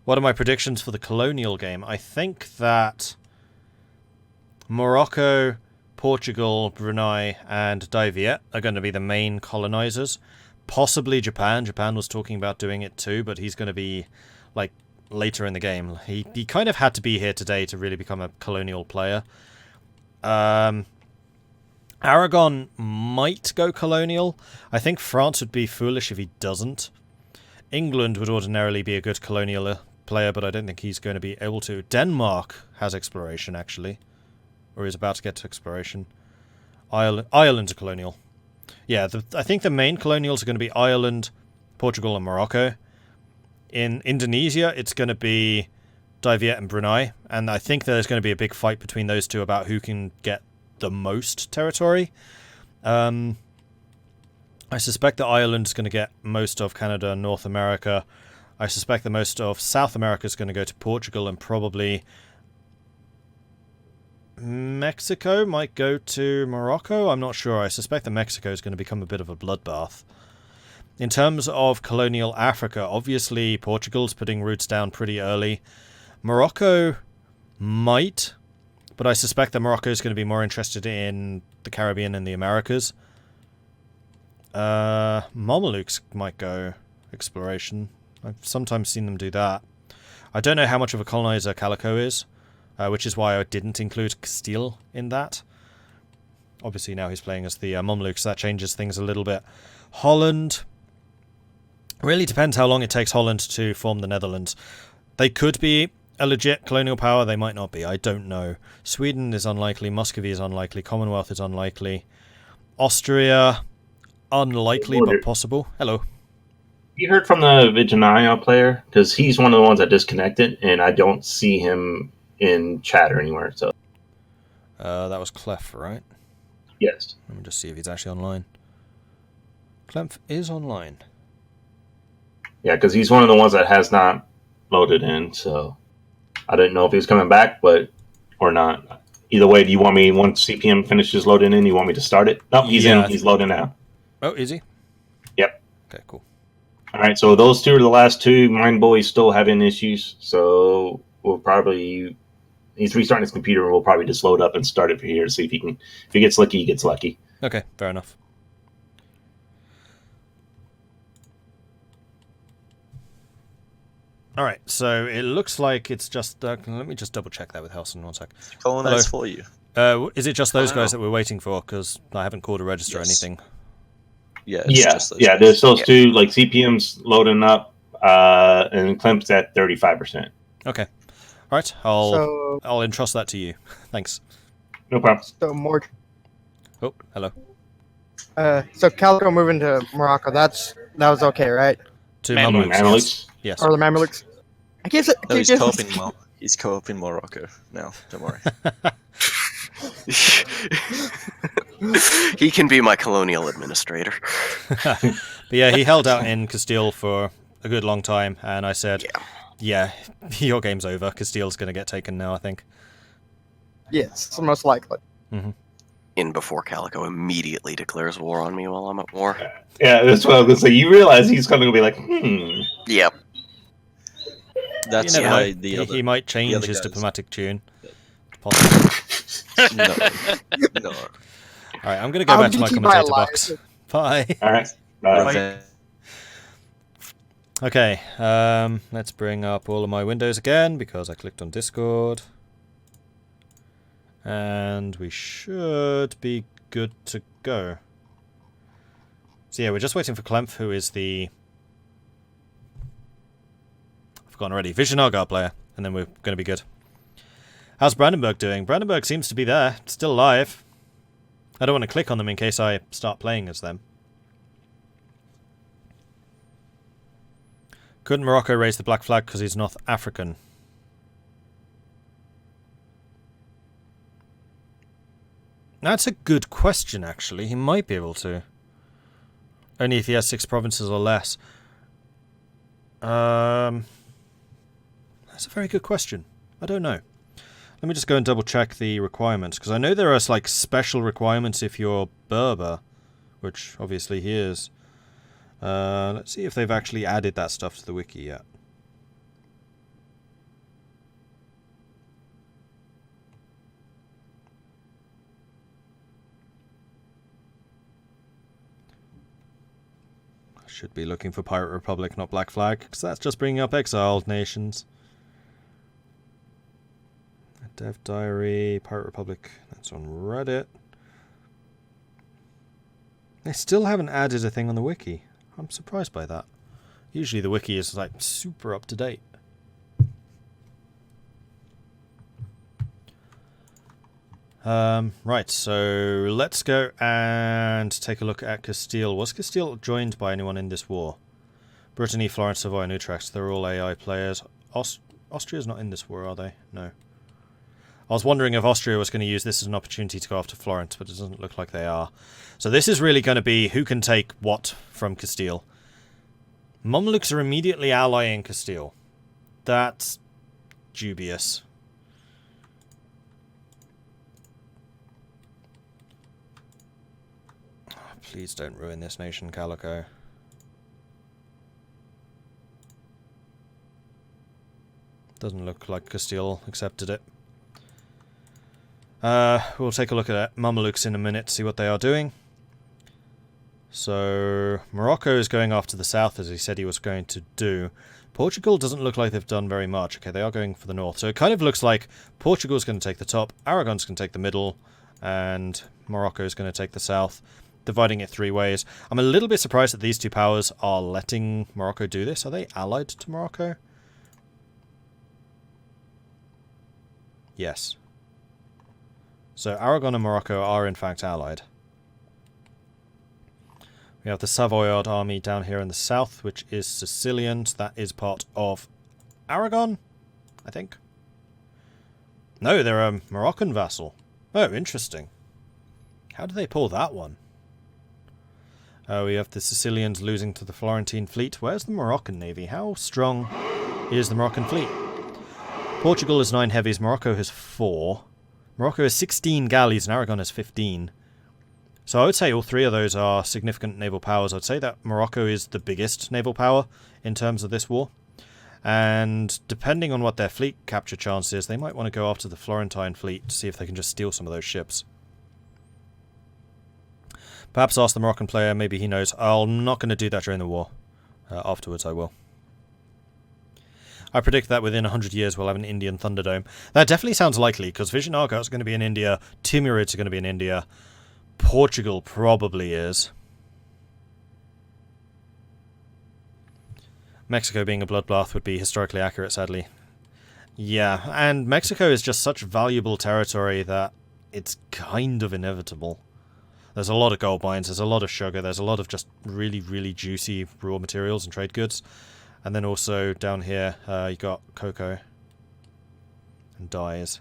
What are my predictions for the colonial game? I think that Morocco, Portugal, Brunei, and Dai are going to be the main colonizers. Possibly Japan. Japan was talking about doing it too, but he's going to be, like, later in the game. He kind of had to be here today to really become a colonial player. Aragon might go colonial. I think France would be foolish if he doesn't. England would ordinarily be a good colonial player, but I don't think he's going to be able to. Denmark has exploration, actually. Or is about to get to exploration. Ireland's a colonial. Yeah, I think the main colonials are going to be Ireland, Portugal, and Morocco. In Indonesia, it's going to be Dai and Brunei. And I think there's going to be a big fight between those two about who can get the most territory. I suspect that Ireland's going to get most of Canada and North America. I suspect that most of South America is going to go to Portugal, and probably Mexico might go to Morocco. I'm not sure. I suspect that Mexico is going to become a bit of a bloodbath. In terms of colonial Africa, obviously Portugal's putting roots down pretty early. Morocco might, but I suspect that Morocco is going to be more interested in the Caribbean and the Americas. Mamelukes might go exploration. I've sometimes seen them do that. I don't know how much of a colonizer Calico is, which is why I didn't include Castile in that. Obviously now he's playing as the Mamelukes, so that changes things a little bit. Holland. Really depends how long it takes Holland to form the Netherlands. They could be a legit colonial power, they might not be, I don't know. Sweden is unlikely, Muscovy is unlikely, Commonwealth is unlikely. Austria, unlikely but possible. Hello. You heard from the Viginaya player? Because he's one of the ones that disconnected, and I don't see him in chat or anywhere. So that was Clef, right? Yes. Let me just see if he's actually online. Clef is online. Yeah, because he's one of the ones that has not loaded in, so I didn't know if he was coming back, or not. Either way, do you want me, once CPM finishes loading in, you want me to start it? Nope, he's in. He's loading now. Oh, is he? Yep. Okay, cool. All right, so those two are the last two. Mind Boy's still having issues, so we'll probably... He's restarting his computer, and we'll probably just load up and start it for here to see if he can... If he gets lucky, he gets lucky. Okay, fair enough. Alright, so it looks like it's just... let me just double check that with Helson 1 sec. Colonize for you. Is it just those guys that we're waiting for? Because I haven't called a register or anything. Yeah, there's those two, like CPM's loading up, and Clem's at 35%. Okay. Alright, I'll entrust that to you. Thanks. No problem. So Mordred. Oh, hello. So Calico moving to Morocco, that was okay, right? To Mamelukes. Yes. Or the Mamelukes. I guess it. No, he's co-oping Morocco now. Don't worry. He can be my colonial administrator. But yeah, he held out in Castile for a good long time, and I said, yeah your game's over. Castile's going to get taken now, I think. Yes, most likely. Mm-hmm. In before Calico immediately declares war on me while I'm at war. Yeah, that's what I was going to say. You realize he's going to be like, Yep. That's why he might change his diplomatic tune. Possibly. No. Alright, I'm going to go back to my commentator box. Bye. Alright. Bye. Okay, let's bring up all of my windows again because I clicked on Discord. And we should be good to go. So yeah, we're just waiting for Klemf, who is the... I've forgotten already. Visionaga player. And then we're going to be good. How's Brandenburg doing? Brandenburg seems to be there. Still alive. I don't want to click on them in case I start playing as them. Couldn't Morocco raise the black flag because he's North African? That's a good question, actually. He might be able to. Only if he has 6 provinces or less. That's a very good question. I don't know. Let me just go and double check the requirements, because I know there are like special requirements if you're Berber, which obviously he is. Let's see if they've actually added that stuff to the wiki yet. Should be looking for Pirate Republic, not Black Flag, because that's just bringing up exiled nations. Dev Diary, Pirate Republic, that's on Reddit. They still haven't added a thing on the wiki. I'm surprised by that. Usually the wiki is like super up to date. Right, so let's go and take a look at Castile. Was Castile joined by anyone in this war? Brittany, Florence, Savoy, and Utrecht, they're all AI players. Austria's not in this war, are they? No. I was wondering if Austria was going to use this as an opportunity to go after Florence, but it doesn't look like they are. So this is really going to be who can take what from Castile. Mamluks are immediately allying Castile. That's dubious. Oh, please don't ruin this nation, Calico. Doesn't look like Castile accepted it. We'll take a look at Mamelukes in a minute to see what they are doing. So, Morocco is going after the south as he said he was going to do. Portugal doesn't look like they've done very much. Okay, they are going for the north. So it kind of looks like Portugal's going to take the top, Aragon's going to take the middle, and Morocco's going to take the south, dividing it 3 ways. I'm a little bit surprised that these two powers are letting Morocco do this. Are they allied to Morocco? Yes. So Aragon and Morocco are in fact allied. We have the Savoyard army down here in the south, which is Sicilian. That is part of Aragon, I think. No, they're a Moroccan vassal. Oh, interesting. How did they pull that one? We have the Sicilians losing to the Florentine fleet. Where's the Moroccan navy? How strong is the Moroccan fleet? Portugal has 9 heavies, Morocco has 4. Morocco has 16 galleys and Aragon has 15. So I would say all 3 of those are significant naval powers. I'd say that Morocco is the biggest naval power in terms of this war. And depending on what their fleet capture chance is, they might want to go after the Florentine fleet to see if they can just steal some of those ships. Perhaps ask the Moroccan player, maybe he knows. I'm not going to do that during the war. Afterwards I will. I predict that within 100 years we'll have an Indian Thunderdome. That definitely sounds likely, because Vision Argo is going to be in India, Timurids are going to be in India, Portugal probably is. Mexico being a bloodbath would be historically accurate, sadly. Yeah, and Mexico is just such valuable territory that it's kind of inevitable. There's a lot of gold mines, there's a lot of sugar, there's a lot of just really, really juicy raw materials and trade goods. And then also down here, you got cocoa and dyes,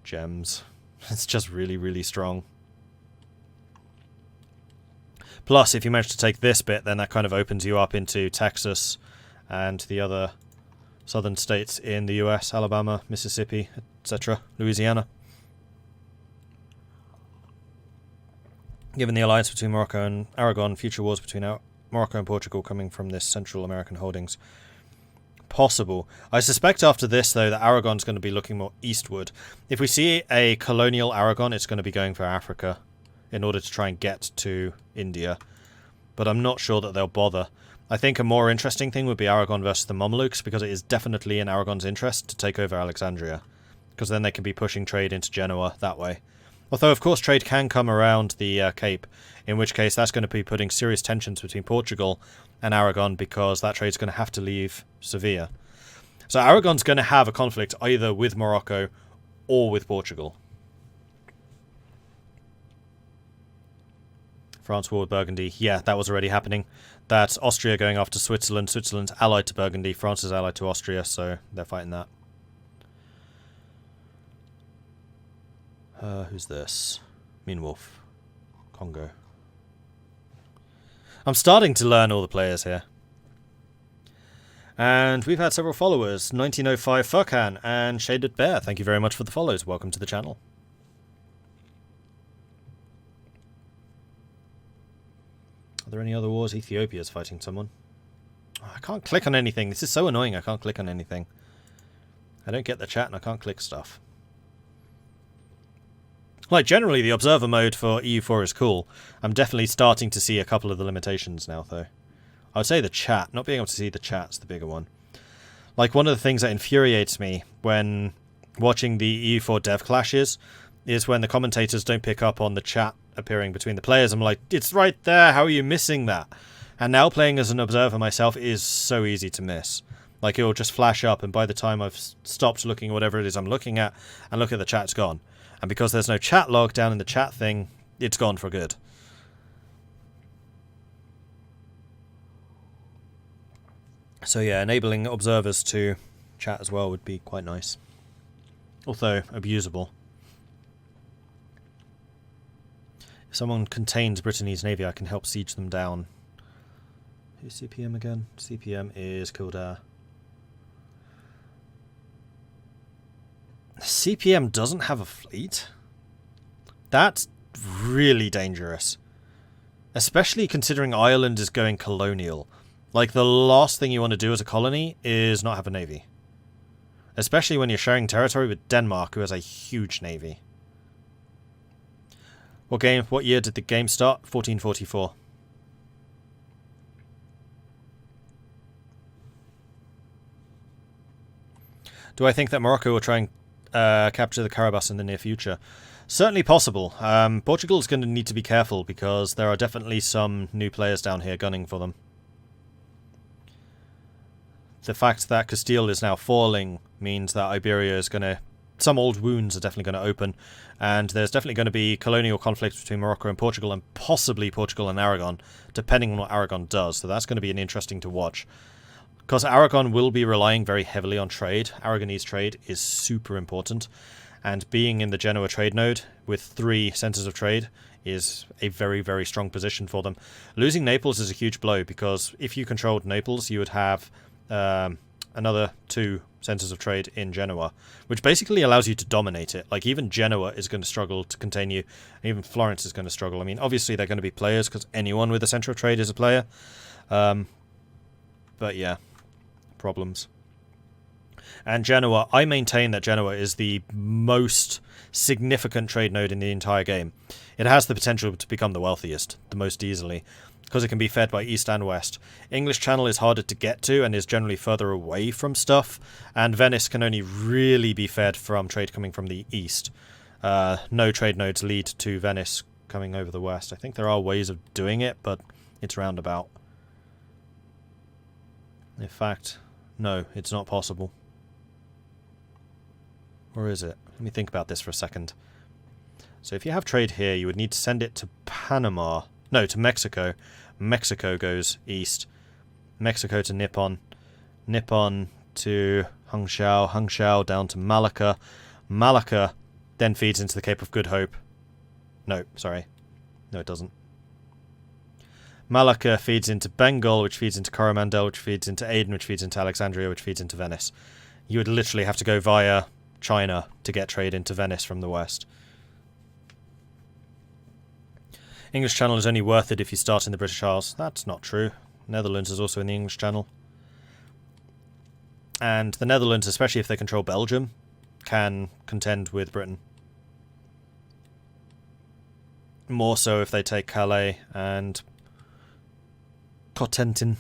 gems. It's just really, really strong. Plus, if you manage to take this bit, then that kind of opens you up into Texas and the other southern states in the US, Alabama, Mississippi, etc., Louisiana. Given the alliance between Morocco and Aragon, future wars between Morocco and Portugal coming from this Central American holdings. Possible. I suspect after this, though, that Aragon's going to be looking more eastward. If we see a colonial Aragon, it's going to be going for Africa in order to try and get to India. But I'm not sure that they'll bother. I think a more interesting thing would be Aragon versus the Mamelukes, because it is definitely in Aragon's interest to take over Alexandria. Because then they can be pushing trade into Genoa that way. Although, of course, trade can come around the Cape, in which case that's going to be putting serious tensions between Portugal and Aragon, because that trade's going to have to leave Sevilla. So Aragon's going to have a conflict either with Morocco or with Portugal. France war with Burgundy. Yeah, that was already happening. That's Austria going after Switzerland. Switzerland's allied to Burgundy. France is allied to Austria, so they're fighting that. Who's this? Mean Wolf. Congo. I'm starting to learn all the players here. And we've had several followers. 1905 Furkan and Shaded Bear. Thank you very much for the follows. Welcome to the channel. Are there any other wars? Ethiopia's fighting someone. Oh, I can't click on anything. This is so annoying. I can't click on anything. I don't get the chat and I can't click stuff. Like, generally, the observer mode for EU4 is cool. I'm definitely starting to see a couple of the limitations now, though. I would say the chat. Not being able to see the chat's the bigger one. Like, one of the things that infuriates me when watching the EU4 dev clashes is when the commentators don't pick up on the chat appearing between the players. I'm like, it's right there, how are you missing that? And now playing as an observer myself is so easy to miss. Like, it'll just flash up, and by the time I've stopped looking at whatever it is I'm looking at, and look at the chat, it's gone. And because there's no chat log down in the chat thing, it's gone for good. So yeah, enabling observers to chat as well would be quite nice. Although, abusable. If someone contains Brittany's navy, I can help siege them down. Who's CPM again? CPM is Kildare. CPM doesn't have a fleet? That's really dangerous. Especially considering Ireland is going colonial. Like, the last thing you want to do as a colony is not have a navy. Especially when you're sharing territory with Denmark, who has a huge navy. What year did the game start? 1444. Do I think that Morocco will try and capture the Carabas in the near future? Certainly possible. Portugal is going to need to be careful because there are definitely some new players down here gunning for them. The fact that Castile is now falling means that Iberia is going to... Some old wounds are definitely going to open, and there's definitely going to be colonial conflict between Morocco and Portugal, and possibly Portugal and Aragon, depending on what Aragon does. So that's going to be an interesting to watch. Because Aragon will be relying very heavily on trade. Aragonese trade is super important, and being in the Genoa trade node with 3 centres of trade is a very, very strong position for them. Losing Naples is a huge blow, because if you controlled Naples, you would have another 2 centres of trade in Genoa, which basically allows you to dominate it. Like, even Genoa is going to struggle to contain you, and even Florence is going to struggle. I mean, obviously they're going to be players, because anyone with a centre of trade is a player. But yeah, problems. And Genoa, I maintain that Genoa is the most significant trade node in the entire game. It has the potential to become the wealthiest, the most easily, because it can be fed by east and west. English Channel is harder to get to and is generally further away from stuff, and Venice can only really be fed from trade coming from the east. No trade nodes lead to Venice coming over the west. I think there are ways of doing it, but it's roundabout. In fact, no, it's not possible. Or is it? Let me think about this for a second. So if you have trade here, you would need to send it to Panama. No, to Mexico. Mexico goes east. Mexico to Nippon. Nippon to Hangzhou. Hangzhou down to Malacca. Malacca then feeds into the Cape of Good Hope. No, sorry. No, it doesn't. Malacca feeds into Bengal, which feeds into Coromandel, which feeds into Aden, which feeds into Alexandria, which feeds into Venice. You would literally have to go via China to get trade into Venice from the west. English Channel is only worth it if you start in the British Isles. That's not true. Netherlands is also in the English Channel. And the Netherlands, especially if they control Belgium, can contend with Britain. More so if they take Calais and Cotentin.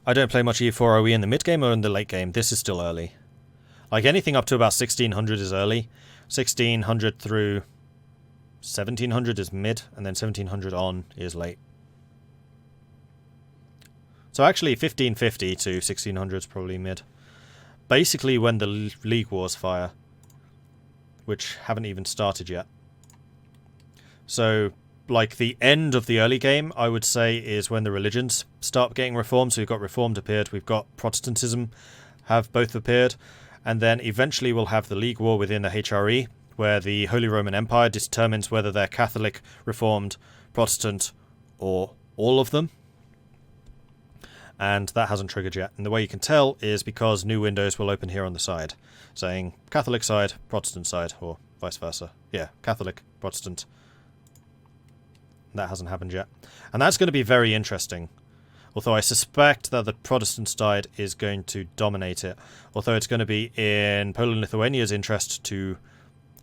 I don't play much E4. Are we in the mid game or in the late game? This is still early. Like, anything up to about 1600 is early. 1600 through 1700 is mid, and then 1700 on is late. So actually 1550 to 1600 is probably mid. Basically when the League Wars fire, which haven't even started yet. So, like, the end of the early game, I would say, is when the religions start getting reformed. So we've got Reformed appeared, we've got Protestantism have both appeared, and then eventually we'll have the League War within the HRE, where the Holy Roman Empire determines whether they're Catholic, Reformed, Protestant, or all of them. And that hasn't triggered yet. And the way you can tell is because new windows will open here on the side, saying Catholic side, Protestant side, or vice versa. Yeah, Catholic, Protestant. That hasn't happened yet. And that's going to be very interesting. Although I suspect that the Protestant side is going to dominate it. Although it's going to be in Poland-Lithuania's interest to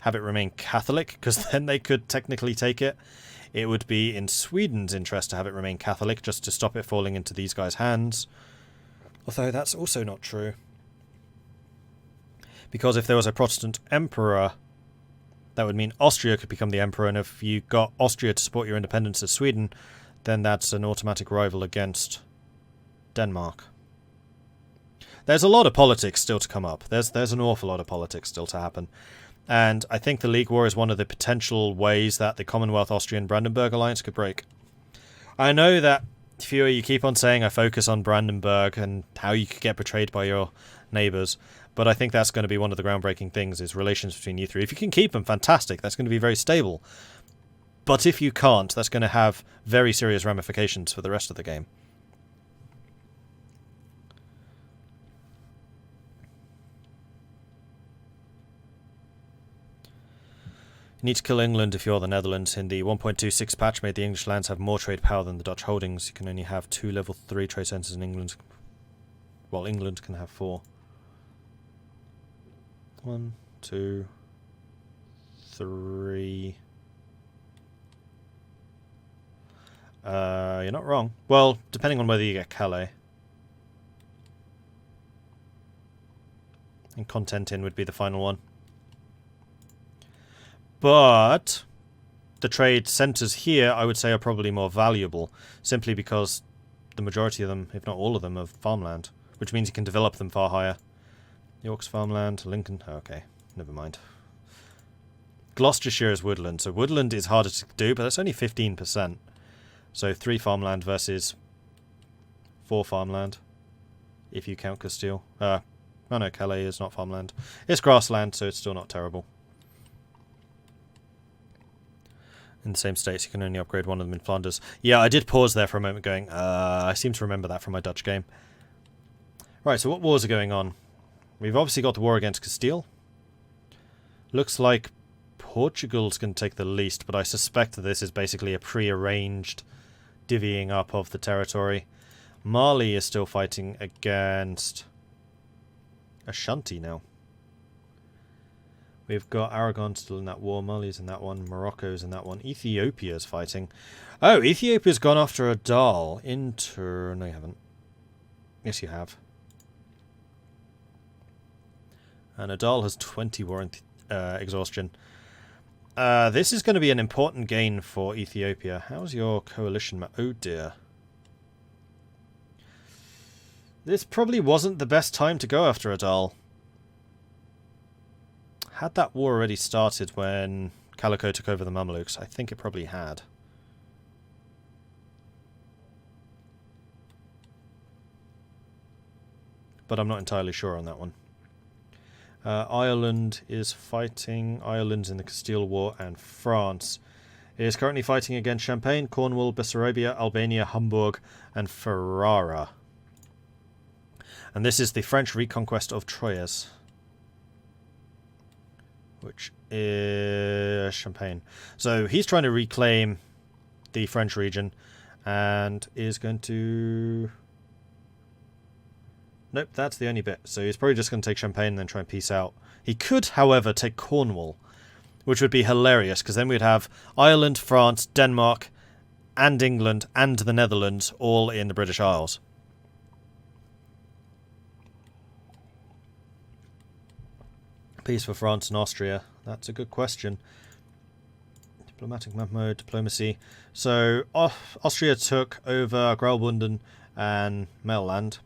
have it remain Catholic, because then they could technically take it. It would be in Sweden's interest to have it remain Catholic, just to stop it falling into these guys' hands. Although that's also not true. Because if there was a Protestant emperor, that would mean Austria could become the emperor, and if you got Austria to support your independence as Sweden, then that's an automatic rival against Denmark. There's a lot of politics still to come up. There's an awful lot of politics still to happen. And I think the League War is one of the potential ways that the Commonwealth-Austrian-Brandenburg alliance could break. I know that, Fury, you keep on saying I focus on Brandenburg and how you could get betrayed by your neighbours, but I think that's going to be one of the groundbreaking things, is relations between you three. If you can keep them, fantastic. That's going to be very stable. But if you can't, that's going to have very serious ramifications for the rest of the game. You need to kill England if you're the Netherlands. In the 1.26 patch made the English lands have more trade power than the Dutch holdings. You can only have 2 level 3 trade centres in England. Well, England can have 4. 1, 2, 3. You're not wrong. Well, depending on whether you get Calais. And Contentin would be the final one. But the trade centres here, I would say, are probably more valuable, simply because the majority of them, if not all of them, are farmland, which means you can develop them far higher. York's farmland, Lincoln, okay, never mind. Gloucestershire is woodland, so woodland is harder to do, but that's only 15%. So 3 farmland versus 4 farmland, if you count Castile. Oh no, Calais is not farmland. It's grassland, so it's still not terrible. In the same states, you can only upgrade one of them in Flanders. Yeah, I did pause there for a moment going, I seem to remember that from my Dutch game. Right, so what wars are going on? We've obviously got the war against Castile. Looks like Portugal's going to take the least, but I suspect that this is basically a pre-arranged divvying up of the territory. Mali is still fighting against Ashanti now. We've got Aragon still in that war, Mali's in that one, Morocco's in that one, Ethiopia's fighting. Oh, Ethiopia's gone after Adal. No, you haven't. Yes, you have. And Adal has 20 war exhaustion. This is going to be an important gain for Ethiopia. How's your coalition? Oh dear. This probably wasn't the best time to go after Adal. Had that war already started when Calico took over the Mamelukes? I think it probably had. But I'm not entirely sure on that one. Ireland is fighting. Ireland's in the Castile War, and France is currently fighting against Champagne, Cornwall, Bessarabia, Albania, Hamburg, and Ferrara. And this is the French reconquest of Troyes, which is Champagne. So he's trying to reclaim the French region and is going to... Nope, that's the only bit. So he's probably just going to take Champagne and then try and peace out. He could, however, take Cornwall, which would be hilarious, because then we'd have Ireland, France, Denmark, and England, and the Netherlands all in the British Isles. Peace for France and Austria. That's a good question. Diplomatic map mode, diplomacy. So Austria took over Graubünden and Melland.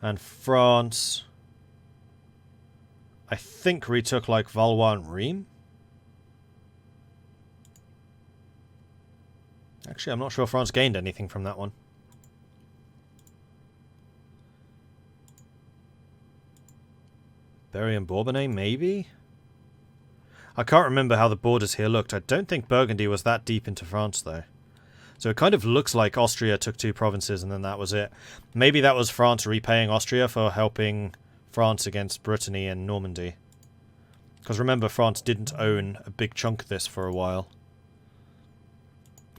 And France, I think, retook like Valois and Rheims. Actually, I'm not sure France gained anything from that one. Berry and Bourbonnais, maybe? I can't remember how the borders here looked. I don't think Burgundy was that deep into France, though. So it kind of looks like Austria took 2 provinces and then that was it. Maybe that was France repaying Austria for helping France against Brittany and Normandy. Because remember, France didn't own a big chunk of this for a while.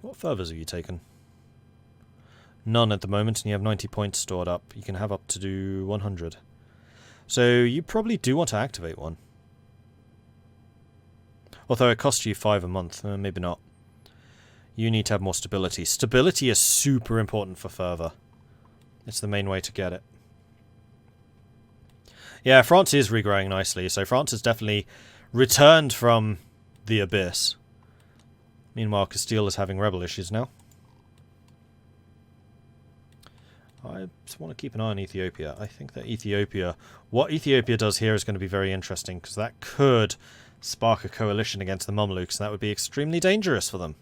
What furthers have you taken? None at the moment, and you have 90 points stored up. You can have up to do 100. So you probably do want to activate one. Although it costs you 5 a month. Maybe not. You need to have more stability. Stability is super important for further. It's the main way to get it. Yeah, France is regrowing nicely, so France has definitely returned from the abyss. Meanwhile, Castile is having rebel issues now. I just want to keep an eye on Ethiopia. I think that what Ethiopia does here is going to be very interesting, because that could spark a coalition against the Mamluks, and that would be extremely dangerous for them.